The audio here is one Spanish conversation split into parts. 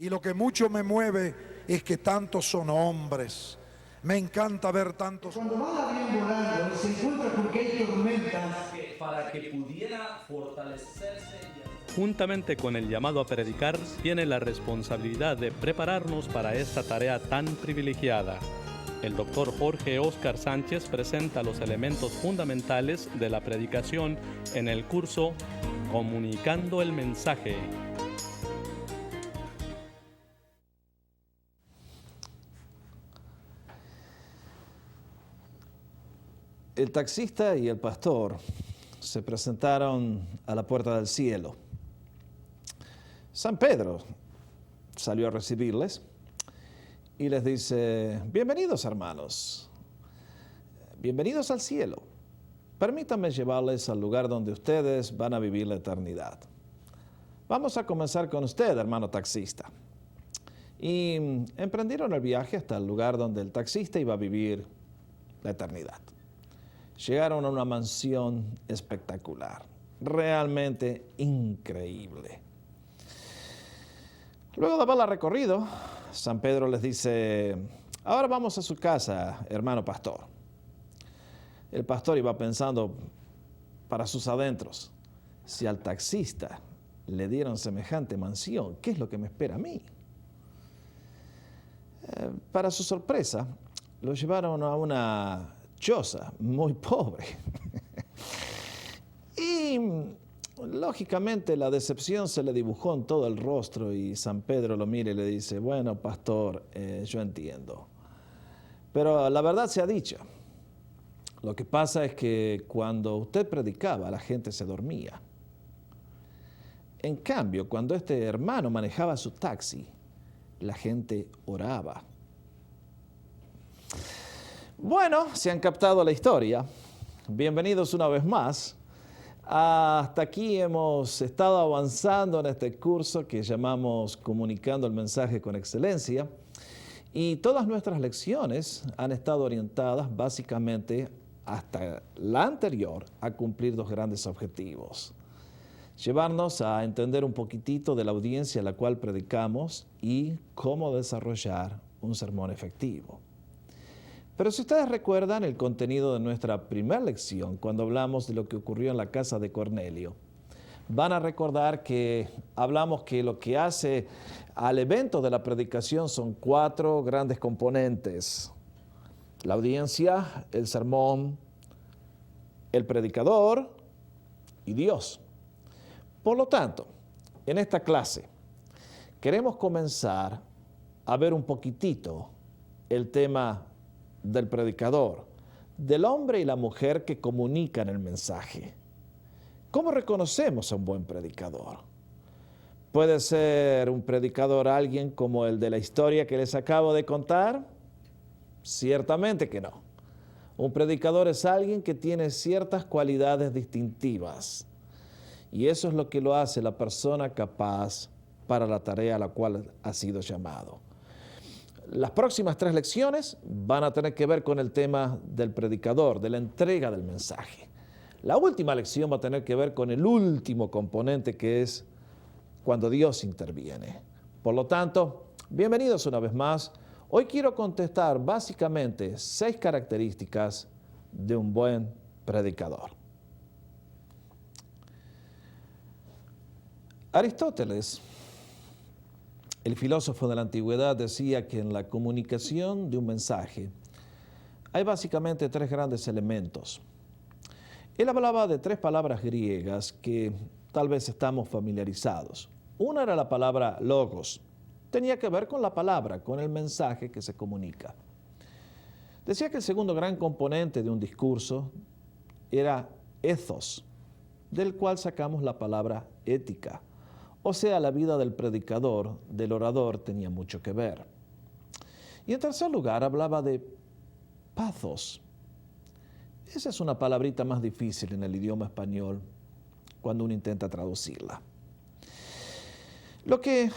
Y lo que mucho me mueve es que tantos son hombres. Me encanta ver tantos. Cuando va el avión volando y se encuentra con que hay tormentas, para que pudiera fortalecerse. Juntamente con el llamado a predicar, tiene la responsabilidad de prepararnos para esta tarea tan privilegiada. El doctor Jorge Óscar Sánchez presenta los elementos fundamentales de la predicación en el curso Comunicando el Mensaje. El taxista y el pastor se presentaron a la puerta del cielo. San Pedro salió a recibirles y les dice: bienvenidos, hermanos, bienvenidos al cielo. Permítanme llevarles al lugar donde ustedes van a vivir la eternidad. Vamos a comenzar con usted, hermano taxista. Y emprendieron el viaje hasta el lugar donde el taxista iba a vivir la eternidad. Llegaron a una mansión espectacular, realmente increíble. Luego de haberla recorrido, San Pedro les dice: ahora vamos a su casa, hermano pastor. El pastor iba pensando para sus adentros: si al taxista le dieron semejante mansión, ¿qué es lo que me espera a mí? Para su sorpresa, lo llevaron a una choza muy pobre. Y lógicamente la decepción se le dibujó en todo el rostro y San Pedro lo mira y le dice: bueno, pastor, yo entiendo, pero la verdad sea dicha. Lo que pasa es que cuando usted predicaba, la gente se dormía. En cambio, cuando este hermano manejaba su taxi, la gente oraba. Bueno, se han captado la historia. Bienvenidos una vez más. Hasta aquí hemos estado avanzando en este curso que llamamos Comunicando el Mensaje con Excelencia. Y todas nuestras lecciones han estado orientadas básicamente hasta la anterior a cumplir dos grandes objetivos: llevarnos a entender un poquitito de la audiencia a la cual predicamos y cómo desarrollar un sermón efectivo. Pero si ustedes recuerdan el contenido de nuestra primera lección, cuando hablamos de lo que ocurrió en la casa de Cornelio, van a recordar que hablamos que lo que hace al evento de la predicación son 4 grandes componentes: la audiencia, el sermón, el predicador y Dios. Por lo tanto, en esta clase queremos comenzar a ver un poquitito el tema del predicador, del hombre y la mujer que comunican el mensaje. ¿Cómo reconocemos a un buen predicador? ¿Puede ser un predicador alguien como el de la historia que les acabo de contar? Ciertamente que no. Un predicador es alguien que tiene ciertas cualidades distintivas. Y eso es lo que lo hace la persona capaz para la tarea a la cual ha sido llamado. Las próximas 3 lecciones van a tener que ver con el tema del predicador, de la entrega del mensaje. La última lección va a tener que ver con el último componente, que es cuando Dios interviene. Por lo tanto, bienvenidos una vez más. Hoy quiero contestar básicamente 6 características de un buen predicador. Aristóteles, el filósofo de la antigüedad, decía que en la comunicación de un mensaje hay básicamente 3 grandes elementos. Él hablaba de 3 palabras griegas que tal vez estamos familiarizados. Una era la palabra logos. Tenía que ver con la palabra, con el mensaje que se comunica. Decía que el segundo gran componente de un discurso era ethos, del cual sacamos la palabra ética. O sea, la vida del predicador, del orador, tenía mucho que ver. Y en tercer lugar, hablaba de pathos. Esa es una palabrita más difícil en el idioma español cuando uno intenta traducirla. Lo que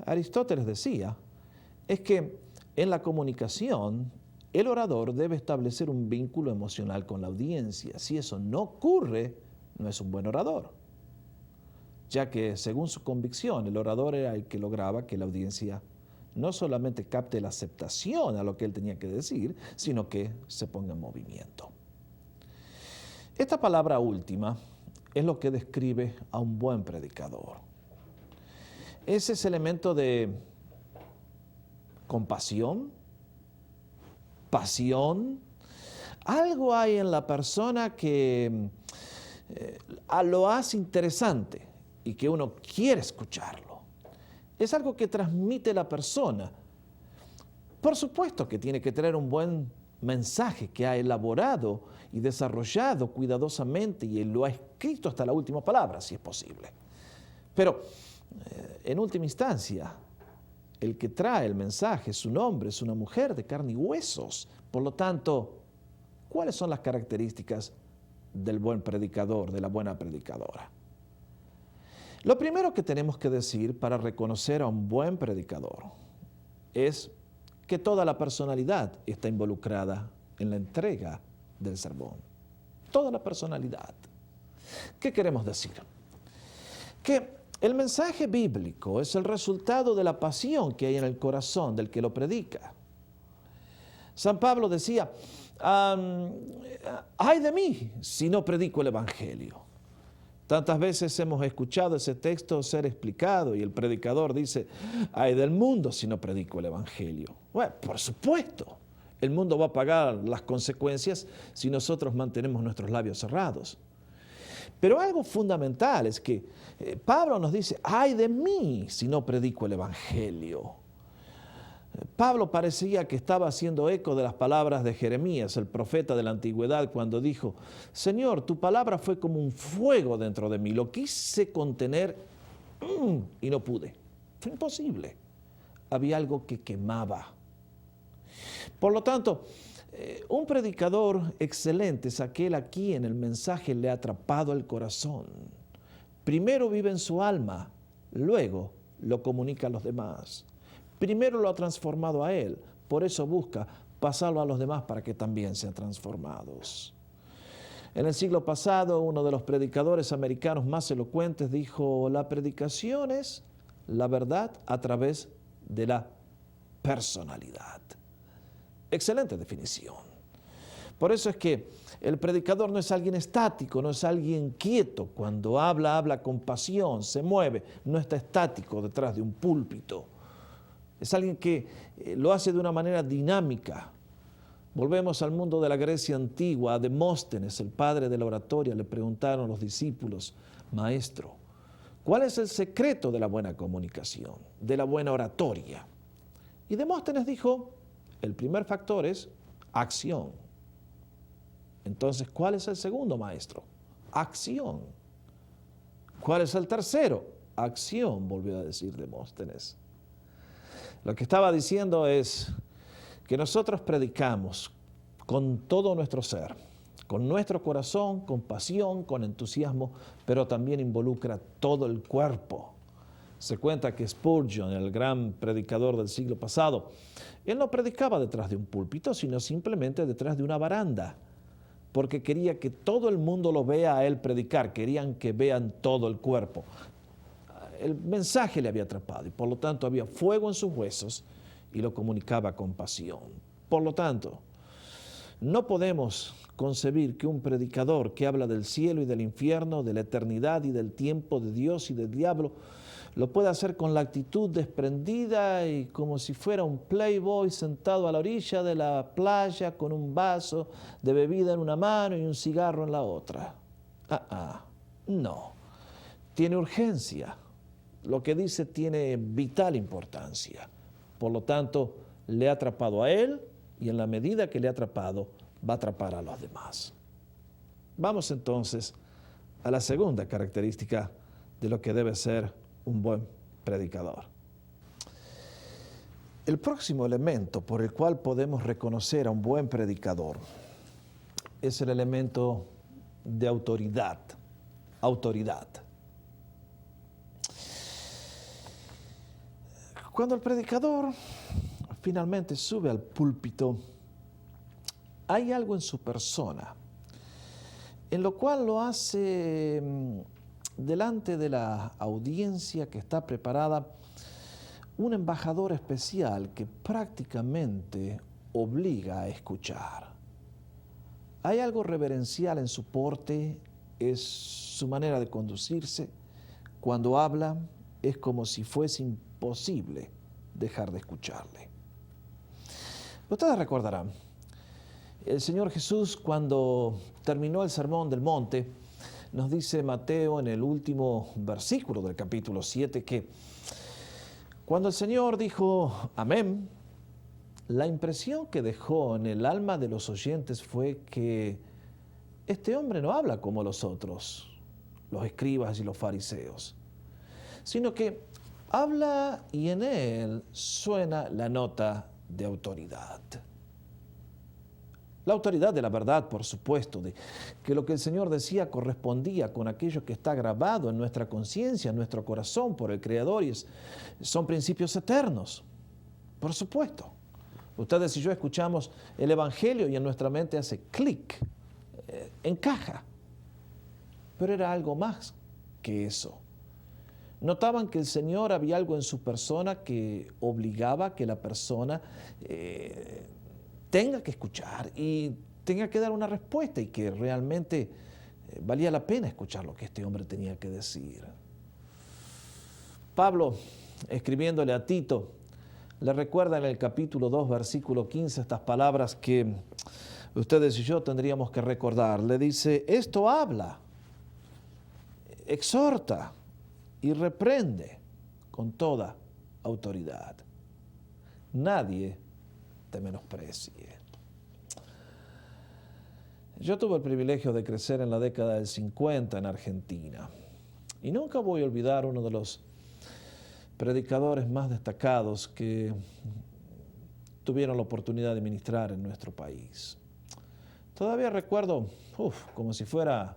Aristóteles decía es que en la comunicación el orador debe establecer un vínculo emocional con la audiencia. Si eso no ocurre, no es un buen orador. ya que según su convicción el orador era el que lograba que la audiencia no solamente capte la aceptación a lo que él tenía que decir, sino que se ponga en movimiento. Esta palabra última es lo que describe a un buen predicador. Es ese elemento de compasión, pasión. Algo hay en la persona que lo hace interesante y que uno quiere escucharlo. Es algo que transmite la persona. Por supuesto que tiene que tener un buen mensaje que ha elaborado y desarrollado cuidadosamente y lo ha escrito hasta la última palabra, si es posible. Pero, en última instancia, el que trae el mensaje, su nombre, es una mujer de carne y huesos. Por lo tanto, ¿cuáles son las características del buen predicador, de la buena predicadora? Lo primero que tenemos que decir para reconocer a un buen predicador es que toda la personalidad está involucrada en la entrega del sermón. Toda la personalidad. ¿Qué queremos decir? Que el mensaje bíblico es el resultado de la pasión que hay en el corazón del que lo predica. San Pablo decía, ay de mí si no predico el Evangelio. Tantas veces hemos escuchado ese texto ser explicado y el predicador dice, ay del mundo si no predico el Evangelio. Bueno, por supuesto, el mundo va a pagar las consecuencias si nosotros mantenemos nuestros labios cerrados. Pero algo fundamental es que Pablo nos dice, ay de mí si no predico el Evangelio. Pablo parecía que estaba haciendo eco de las palabras de Jeremías, el profeta de la antigüedad, cuando dijo, Señor, tu palabra fue como un fuego dentro de mí, lo quise contener y no pude. Fue imposible. Había algo que quemaba. Por lo tanto, un predicador excelente es aquel a quien el mensaje le ha atrapado el corazón. Primero vive en su alma, luego lo comunica a los demás. Primero lo ha transformado a él, por eso busca pasarlo a los demás para que también sean transformados. En el siglo pasado, uno de los predicadores americanos más elocuentes dijo, la predicación es la verdad a través de la personalidad. Excelente definición. Por eso es que el predicador no es alguien estático, no es alguien quieto. Cuando habla, habla con pasión, se mueve, no está estático detrás de un púlpito. Es alguien que lo hace de una manera dinámica. Volvemos al mundo de la Grecia antigua. A Demóstenes, el padre de la oratoria, le preguntaron los discípulos, maestro, ¿cuál es el secreto de la buena comunicación, de la buena oratoria? Y Demóstenes dijo, el primer factor es acción. Entonces, ¿cuál es el segundo, maestro? Acción. ¿Cuál es el tercero? Acción, volvió a decir Demóstenes. Lo que estaba diciendo es que nosotros predicamos con todo nuestro ser, con nuestro corazón, con pasión, con entusiasmo, pero también involucra todo el cuerpo. Se cuenta que Spurgeon, el gran predicador del siglo pasado, él no predicaba detrás de un púlpito, sino simplemente detrás de una baranda, porque quería que todo el mundo lo vea a él predicar, querían que vean todo el cuerpo. El mensaje le había atrapado y por lo tanto había fuego en sus huesos y lo comunicaba con pasión. Por lo tanto, no podemos concebir que un predicador que habla del cielo y del infierno, de la eternidad y del tiempo, de Dios y del diablo, lo pueda hacer con la actitud desprendida y como si fuera un playboy sentado a la orilla de la playa con un vaso de bebida en una mano y un cigarro en la otra. No, tiene urgencia. Lo que dice tiene vital importancia. Por lo tanto, le ha atrapado a él y en la medida que le ha atrapado, va a atrapar a los demás. Vamos entonces a la segunda característica de lo que debe ser un buen predicador. El próximo elemento por el cual podemos reconocer a un buen predicador es el elemento de autoridad. Autoridad. Cuando el predicador finalmente sube al púlpito, hay algo en su persona, en lo cual lo hace delante de la audiencia que está preparada un embajador especial que prácticamente obliga a escuchar. Hay algo reverencial en su porte, es su manera de conducirse. Cuando habla es como si fuese imposible dejar de escucharle. Ustedes recordarán, el Señor Jesús, cuando terminó el Sermón del Monte, nos dice Mateo en el último versículo del capítulo 7 que cuando el Señor dijo amén, la impresión que dejó en el alma de los oyentes fue que este hombre no habla como los otros, los escribas y los fariseos, sino que habla y en él suena la nota de autoridad. La autoridad de la verdad, por supuesto, de que lo que el Señor decía correspondía con aquello que está grabado en nuestra conciencia, en nuestro corazón por el Creador, y son principios eternos, por supuesto. Ustedes y yo escuchamos el Evangelio y en nuestra mente hace clic, encaja. Pero era algo más que eso. Notaban que el Señor había algo en su persona que obligaba a que la persona tenga que escuchar y tenga que dar una respuesta y que realmente valía la pena escuchar lo que este hombre tenía que decir. Pablo, escribiéndole a Tito, le recuerda en el capítulo 2, versículo 15, estas palabras que ustedes y yo tendríamos que recordar. Le dice, esto habla, exhorta y reprende con toda autoridad. Nadie te menosprecie. Yo tuve el privilegio de crecer en la década del 50 en Argentina y nunca voy a olvidar uno de los predicadores más destacados que tuvieron la oportunidad de ministrar en nuestro país. Todavía recuerdo, como si fuera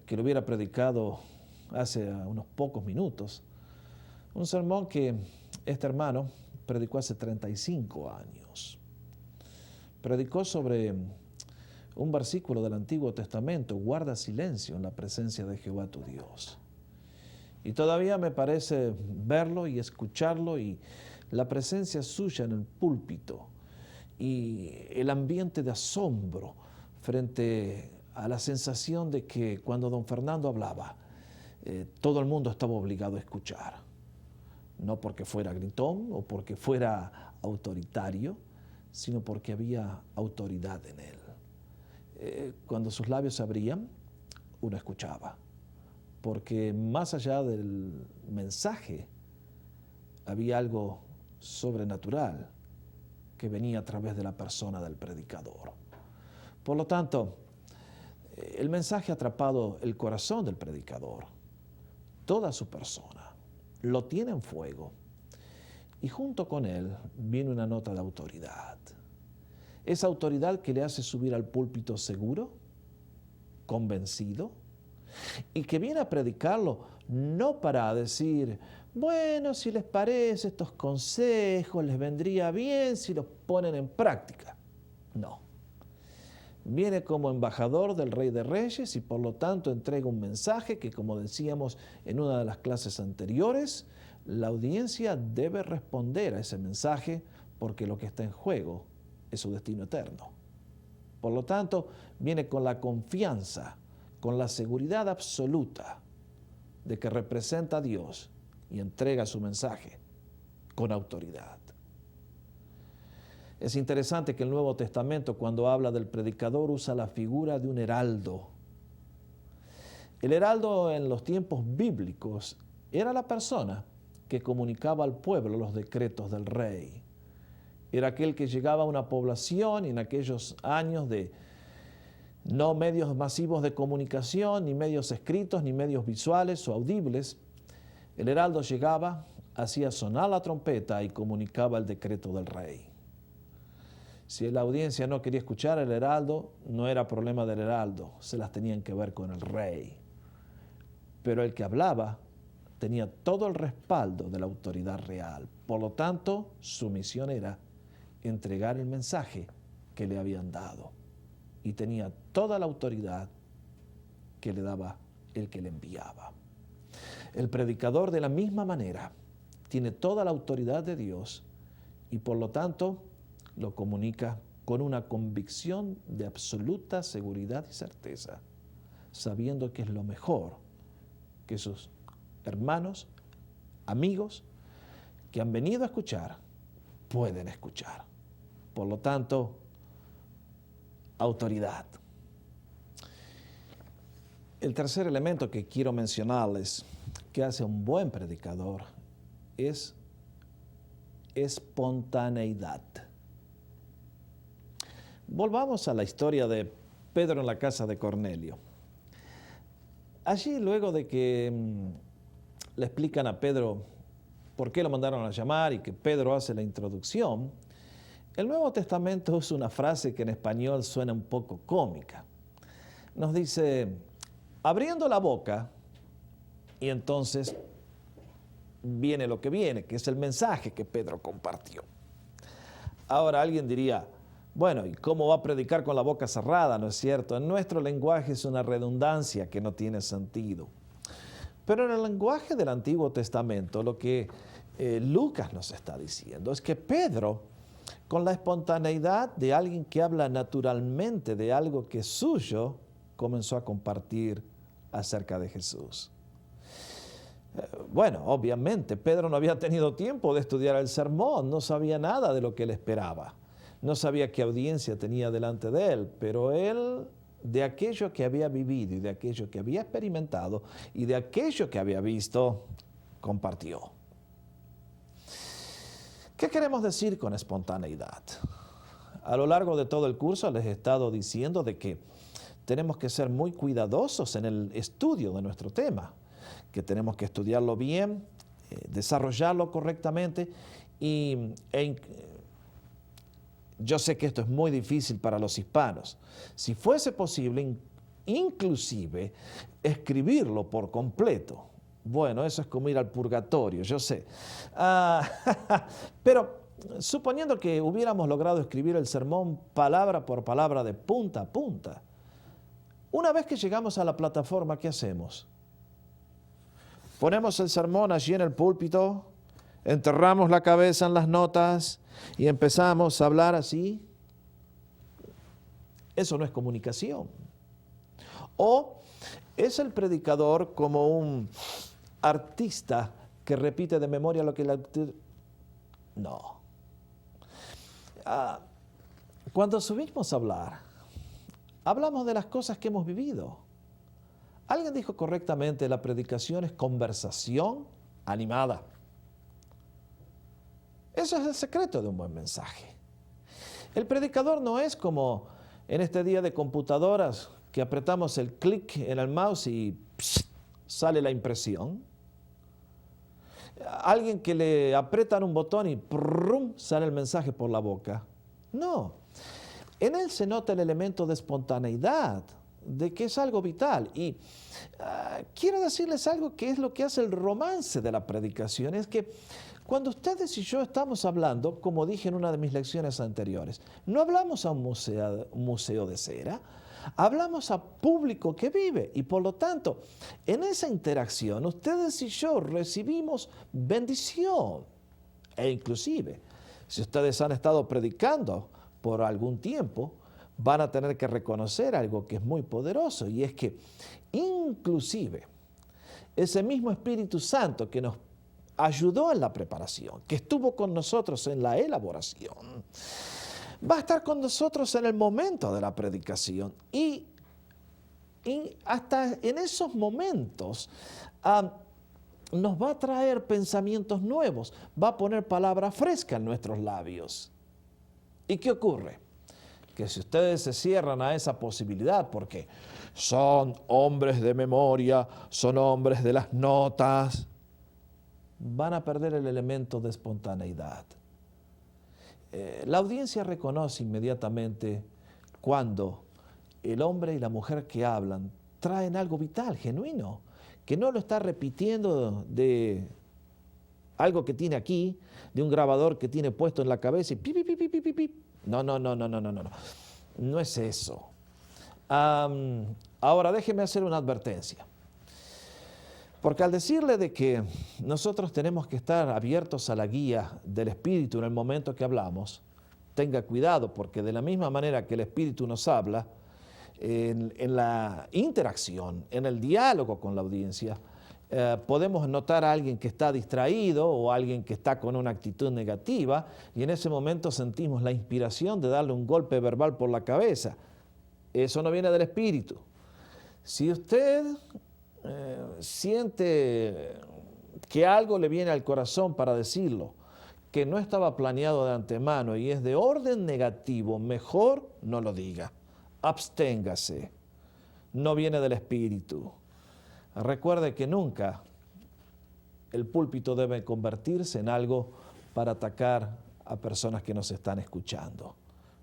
que lo hubiera predicado hace unos pocos minutos, un sermón que este hermano predicó hace 35 años. Predicó sobre un versículo del Antiguo Testamento, guarda silencio en la presencia de Jehová tu Dios. Y todavía me parece verlo y escucharlo y la presencia suya en el púlpito y el ambiente de asombro frente a la sensación de que cuando don Fernando hablaba, todo el mundo estaba obligado a escuchar. No porque fuera gritón o porque fuera autoritario, sino porque había autoridad en él. Cuando sus labios se abrían, uno escuchaba. Porque más allá del mensaje, había algo sobrenatural que venía a través de la persona del predicador. Por lo tanto, el mensaje ha atrapado el corazón del predicador, toda su persona, lo tiene en fuego y junto con él viene una nota de autoridad. Esa autoridad que le hace subir al púlpito seguro, convencido, y que viene a predicarlo no para decir, bueno, si les parece estos consejos, les vendría bien si los ponen en práctica. No. Viene como embajador del Rey de Reyes y por lo tanto entrega un mensaje que, como decíamos en una de las clases anteriores, la audiencia debe responder a ese mensaje porque lo que está en juego es su destino eterno. Por lo tanto, viene con la confianza, con la seguridad absoluta de que representa a Dios y entrega su mensaje con autoridad. Es interesante que el Nuevo Testamento, cuando habla del predicador, usa la figura de un heraldo. El heraldo en los tiempos bíblicos era la persona que comunicaba al pueblo los decretos del rey. Era aquel que llegaba a una población y en aquellos años de no medios masivos de comunicación, ni medios escritos, ni medios visuales o audibles. El heraldo llegaba, hacía sonar la trompeta y comunicaba el decreto del rey. Si la audiencia no quería escuchar al heraldo, no era problema del heraldo, se las tenían que ver con el rey. Pero el que hablaba tenía todo el respaldo de la autoridad real. Por lo tanto, su misión era entregar el mensaje que le habían dado. Y tenía toda la autoridad que le daba el que le enviaba. El predicador, de la misma manera, tiene toda la autoridad de Dios y por lo tanto lo comunica con una convicción de absoluta seguridad y certeza, sabiendo que es lo mejor que sus hermanos, amigos que han venido a escuchar, pueden escuchar. Por lo tanto, autoridad. El tercer elemento que quiero mencionarles que hace un buen predicador es espontaneidad. Volvamos a la historia de Pedro en la casa de Cornelio. Allí, luego de que le explican a Pedro por qué lo mandaron a llamar y que Pedro hace la introducción, el Nuevo Testamento usa una frase que en español suena un poco cómica. Nos dice, abriendo la boca, y entonces viene lo que viene, que es el mensaje que Pedro compartió. Ahora alguien diría, bueno, ¿y cómo va a predicar con la boca cerrada? ¿No es cierto? En nuestro lenguaje es una redundancia que no tiene sentido. Pero en el lenguaje del Antiguo Testamento, lo que Lucas nos está diciendo es que Pedro, con la espontaneidad de alguien que habla naturalmente de algo que es suyo, comenzó a compartir acerca de Jesús. Bueno, obviamente, Pedro no había tenido tiempo de estudiar el sermón, no sabía nada de lo que le esperaba. No sabía qué audiencia tenía delante de él, pero él, de aquello que había vivido y de aquello que había experimentado y de aquello que había visto, compartió. ¿Qué queremos decir con espontaneidad? A lo largo de todo el curso les he estado diciendo de que tenemos que ser muy cuidadosos en el estudio de nuestro tema, que tenemos que estudiarlo bien, desarrollarlo correctamente yo sé que esto es muy difícil para los hispanos. Si fuese posible, inclusive, escribirlo por completo. Bueno, eso es como ir al purgatorio, yo sé. Pero suponiendo que hubiéramos logrado escribir el sermón palabra por palabra de punta a punta, una vez que llegamos a la plataforma, ¿qué hacemos? Ponemos el sermón allí en el púlpito, enterramos la cabeza en las notas y empezamos a hablar así. Eso no es comunicación. O es el predicador como un artista que repite de memoria lo que el actor... No. Cuando subimos a hablar, hablamos de las cosas que hemos vivido. Alguien dijo correctamente, la predicación es conversación animada. Eso es el secreto de un buen mensaje. El predicador no es como en este día de computadoras que apretamos el clic en el mouse y sale la impresión. Alguien que le apretan un botón y sale el mensaje por la boca. No. En él se nota el elemento de espontaneidad, de que es algo vital. Y quiero decirles algo que es lo que hace el romance de la predicación, es que cuando ustedes y yo estamos hablando, como dije en una de mis lecciones anteriores, no hablamos a un museo de cera, hablamos a público que vive y por lo tanto, en esa interacción, ustedes y yo recibimos bendición. E inclusive, si ustedes han estado predicando por algún tiempo, van a tener que reconocer algo que es muy poderoso y es que inclusive ese mismo Espíritu Santo que nos ayudó en la preparación, que estuvo con nosotros en la elaboración, va a estar con nosotros en el momento de la predicación y hasta en esos momentos nos va a traer pensamientos nuevos, va a poner palabra fresca en nuestros labios. ¿Y qué ocurre? Que si ustedes se cierran a esa posibilidad, porque son hombres de memoria, son hombres de las notas, van a perder el elemento de espontaneidad. La audiencia reconoce inmediatamente cuando el hombre y la mujer que hablan traen algo vital, genuino, que no lo está repitiendo de algo que tiene aquí, de un grabador que tiene puesto en la cabeza y pi, pi, pi, pi, pi, pi, pi. No. No es eso. Ahora déjeme hacer una advertencia. Porque al decirle de que nosotros tenemos que estar abiertos a la guía del Espíritu en el momento que hablamos, tenga cuidado, porque de la misma manera que el Espíritu nos habla, en la interacción, en el diálogo con la audiencia, podemos notar a alguien que está distraído o alguien que está con una actitud negativa, y en ese momento sentimos la inspiración de darle un golpe verbal por la cabeza. Eso no viene del Espíritu. Si usted siente que algo le viene al corazón para decirlo, que no estaba planeado de antemano y es de orden negativo, mejor no lo diga. Absténgase. No viene del Espíritu. Recuerde que nunca el púlpito debe convertirse en algo para atacar a personas que nos están escuchando.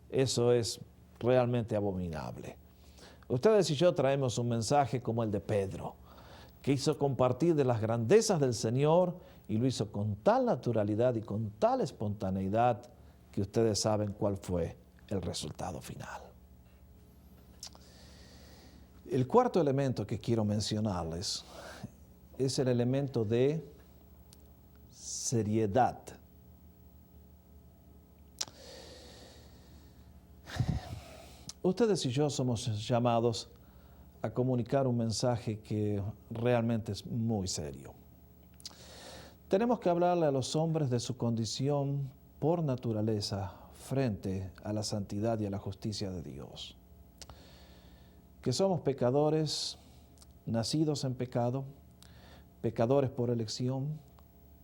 Eso es realmente abominable. Ustedes y yo traemos un mensaje como el de Pedro, que hizo compartir de las grandezas del Señor y lo hizo con tal naturalidad y con tal espontaneidad que ustedes saben cuál fue el resultado final. El cuarto elemento que quiero mencionarles es el elemento de seriedad. Ustedes y yo somos llamados a comunicar un mensaje que realmente es muy serio. Tenemos que hablarle a los hombres de su condición por naturaleza frente a la santidad y a la justicia de Dios. Que somos pecadores, nacidos en pecado, pecadores por elección,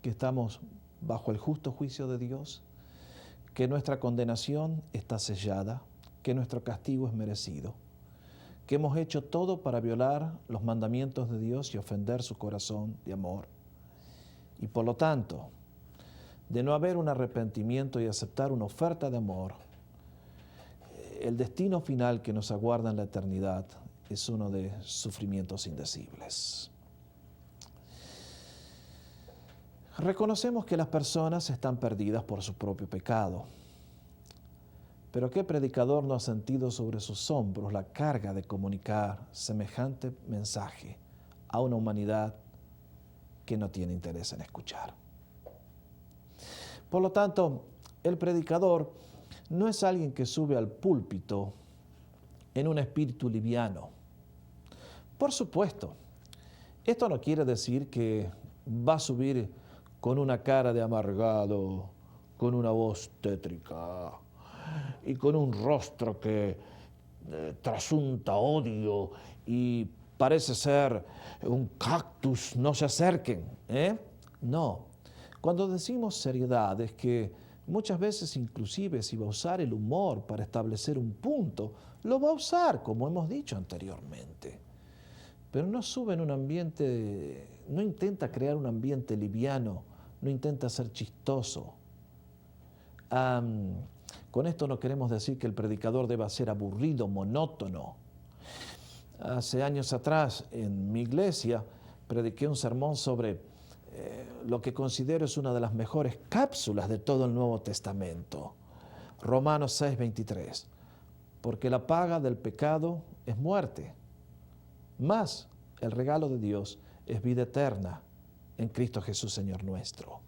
que estamos bajo el justo juicio de Dios, que nuestra condenación está sellada, que nuestro castigo es merecido, que hemos hecho todo para violar los mandamientos de Dios y ofender su corazón de amor. Y por lo tanto, de no haber un arrepentimiento y aceptar una oferta de amor, el destino final que nos aguarda en la eternidad es uno de sufrimientos indecibles. Reconocemos que las personas están perdidas por su propio pecado. Pero ¿qué predicador no ha sentido sobre sus hombros la carga de comunicar semejante mensaje a una humanidad que no tiene interés en escuchar? Por lo tanto, el predicador no es alguien que sube al púlpito en un espíritu liviano. Por supuesto, esto no quiere decir que va a subir con una cara de amargado, con una voz tétrica y con un rostro que trasunta odio y parece ser un cactus. No se acerquen, No. Cuando decimos seriedad es que muchas veces inclusive si va a usar el humor para establecer un punto, lo va a usar, como hemos dicho anteriormente. Pero no sube en un ambiente, no intenta crear un ambiente liviano, no intenta ser chistoso. Con esto no queremos decir que el predicador deba ser aburrido, monótono. Hace años atrás, en mi iglesia, prediqué un sermón sobre lo que considero es una de las mejores cápsulas de todo el Nuevo Testamento. Romanos 6:23. Porque la paga del pecado es muerte, mas el regalo de Dios es vida eterna en Cristo Jesús, Señor nuestro.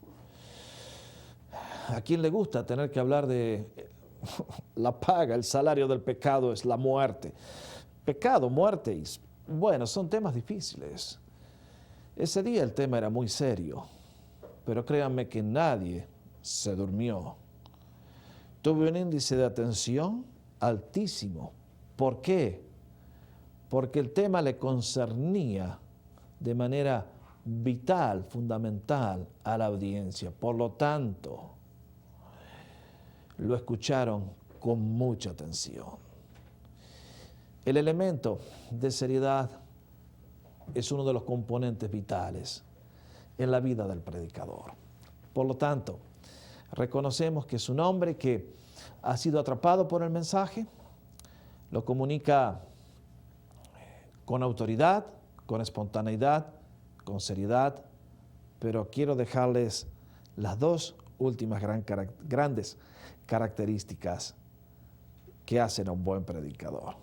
¿A quién le gusta tener que hablar de la paga, el salario del pecado es la muerte? Pecado, muerte, bueno, son temas difíciles. Ese día el tema era muy serio, pero créanme que nadie se durmió. Tuve un índice de atención altísimo. ¿Por qué? Porque el tema le concernía de manera vital, fundamental a la audiencia. Por lo tanto, lo escucharon con mucha atención. El elemento de seriedad es uno de los componentes vitales en la vida del predicador. Por lo tanto, reconocemos que es un hombre que ha sido atrapado por el mensaje, lo comunica con autoridad, con espontaneidad, con seriedad, pero quiero dejarles las dos últimas grandes características que hacen a un buen predicador.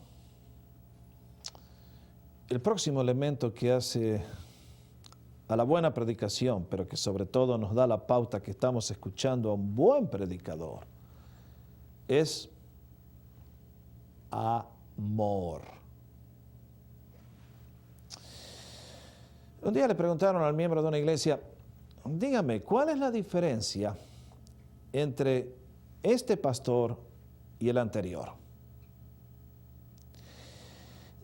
El próximo elemento que hace a la buena predicación, pero que sobre todo nos da la pauta que estamos escuchando a un buen predicador, es amor. Un día le preguntaron al miembro de una iglesia, dígame, ¿cuál es la diferencia entre este pastor y el anterior?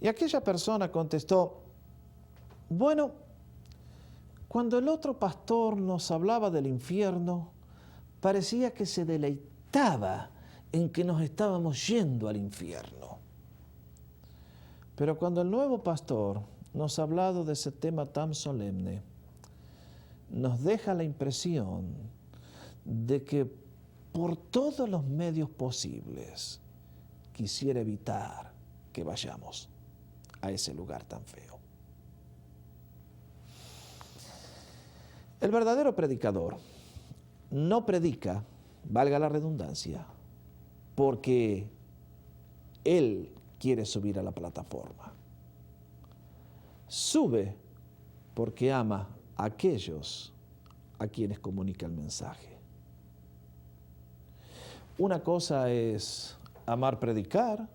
Y aquella persona contestó, bueno, cuando el otro pastor nos hablaba del infierno, parecía que se deleitaba en que nos estábamos yendo al infierno. Pero cuando el nuevo pastor nos ha hablado de ese tema tan solemne, nos deja la impresión de que por todos los medios posibles quisiera evitar que vayamos a ese lugar tan feo. El verdadero predicador no predica, valga la redundancia, porque él quiere subir a la plataforma. Sube porque ama a aquellos a quienes comunica el mensaje. Una cosa es amar predicar,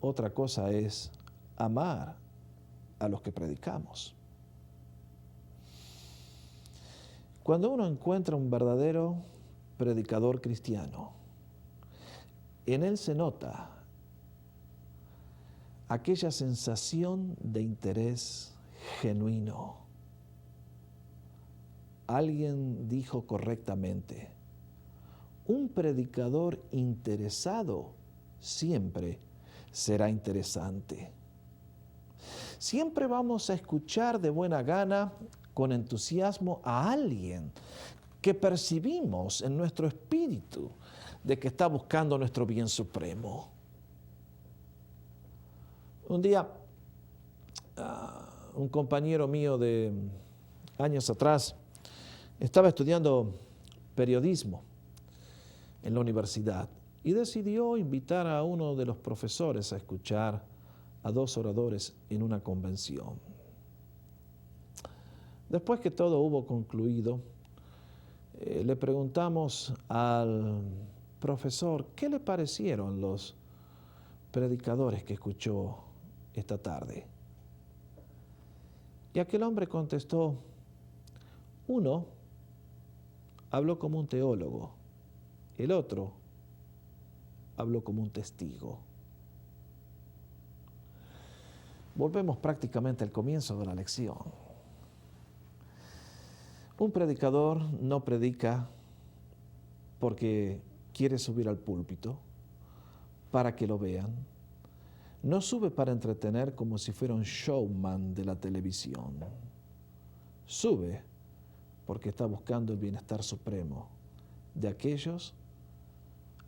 otra cosa es amar a los que predicamos. Cuando uno encuentra un verdadero predicador cristiano, en él se nota aquella sensación de interés genuino. Alguien dijo correctamente, un predicador interesado siempre será interesante. Siempre vamos a escuchar de buena gana, con entusiasmo, a alguien que percibimos en nuestro espíritu de que está buscando nuestro bien supremo. Un día, un compañero mío de años atrás estaba estudiando periodismo en la universidad y decidió invitar a uno de los profesores a escuchar a dos oradores en una convención. Después que todo hubo concluido, le preguntamos al profesor qué le parecieron los predicadores que escuchó esta tarde. Y aquel hombre contestó, uno habló como un teólogo, el otro habló como un testigo. Volvemos prácticamente al comienzo de la lección. Un predicador no predica porque quiere subir al púlpito para que lo vean. No sube para entretener como si fuera un showman de la televisión. Sube porque está buscando el bienestar supremo de aquellos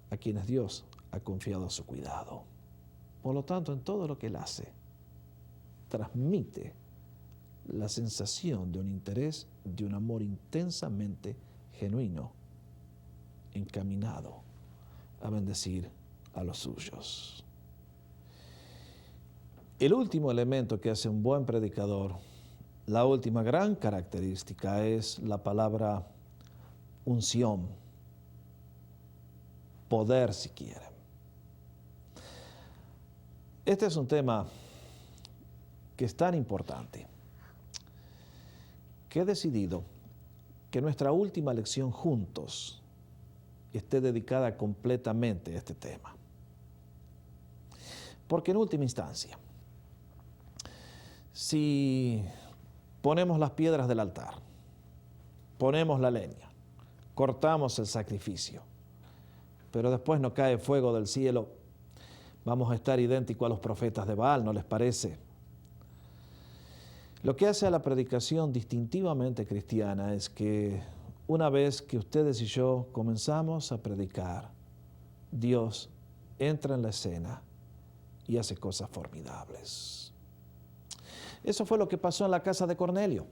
a quienes Dios ha confiado a su cuidado. Por lo tanto, en todo lo que él hace, transmite la sensación de un interés, de un amor intensamente genuino, encaminado a bendecir a los suyos. El último elemento que hace un buen predicador, la última gran característica, es la palabra unción, poder si quieren. Este es un tema que es tan importante que he decidido que nuestra última lección juntos esté dedicada completamente a este tema. Porque en última instancia, si ponemos las piedras del altar, ponemos la leña, cortamos el sacrificio, pero después no cae fuego del cielo, vamos a estar idénticos a los profetas de Baal, ¿no les parece? Lo que hace a la predicación distintivamente cristiana es que una vez que ustedes y yo comenzamos a predicar, Dios entra en la escena y hace cosas formidables. Eso fue lo que pasó en la casa de Cornelio.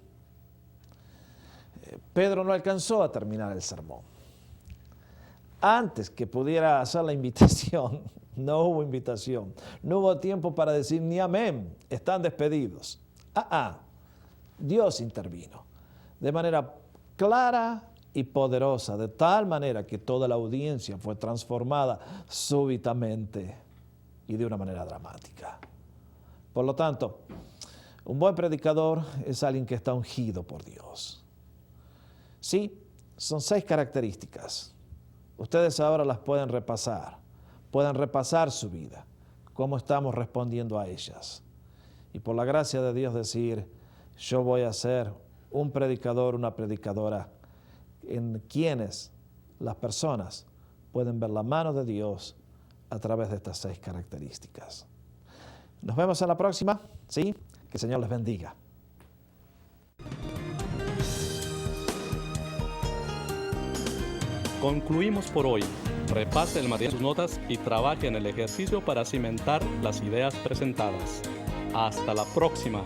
Pedro no alcanzó a terminar el sermón. Antes que pudiera hacer la invitación, no hubo invitación. No hubo tiempo para decir ni amén, están despedidos. Dios intervino de manera clara y poderosa, de tal manera que toda la audiencia fue transformada súbitamente y de una manera dramática. Por lo tanto, un buen predicador es alguien que está ungido por Dios. Sí, son 6 características. Ustedes ahora las pueden repasar su vida, cómo estamos respondiendo a ellas. Y por la gracia de Dios decir, yo voy a ser un predicador, una predicadora en quienes las personas pueden ver la mano de Dios a través de estas 6 características. Nos vemos en la próxima, ¿sí? Que el Señor les bendiga. Concluimos por hoy. Repase el material en sus notas y trabaje en el ejercicio para cimentar las ideas presentadas. Hasta la próxima.